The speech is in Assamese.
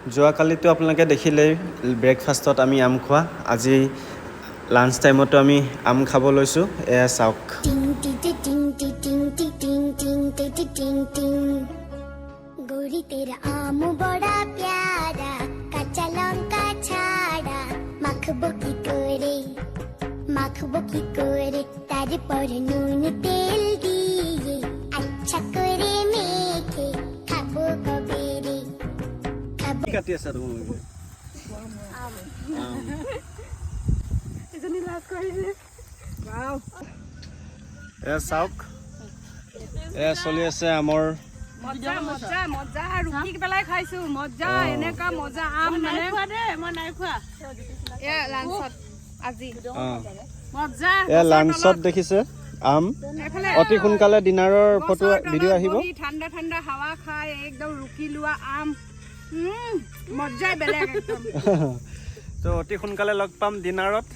যোৱাকালিতো আপোনালোকে দেখিলেই ব্ৰেকফাষ্টত আমি আম খোৱা আজি লাঞ্চ টাইমতো আমি আম খাব লৈছোঁ এয়া চাওক गोरी तेरा आम बड़ा प्यारा कच्चा लंका छाड़ा मखबो की कोरे तारे पर नून तेल दिए अच्छा करे मेखे खाबो कबेरे खाबो কাটি আছে তোমালোকে এজনী লাজ কৰিছে ওৱাও এয়া চাওক এয়া চলি আছে আমৰ মজা মজা মজা ৰুকি পেলাই খাইছো মজা এনেকা মজা আম মানে খোৱা দে মই নাই খোৱা এ লাঞ্চত আজি মজা এয়া লাঞ্চত দেখিছে আম অতি সোনকালে ডিনাৰৰ ফটো ভিডিঅ' আহিব ঠাণ্ডা ঠাণ্ডা হাৱা খাই একদম ৰুকি লোৱা আম মজাই বেলেগ একদম তো অতি সোনকালে লগ পাম ডিনাৰত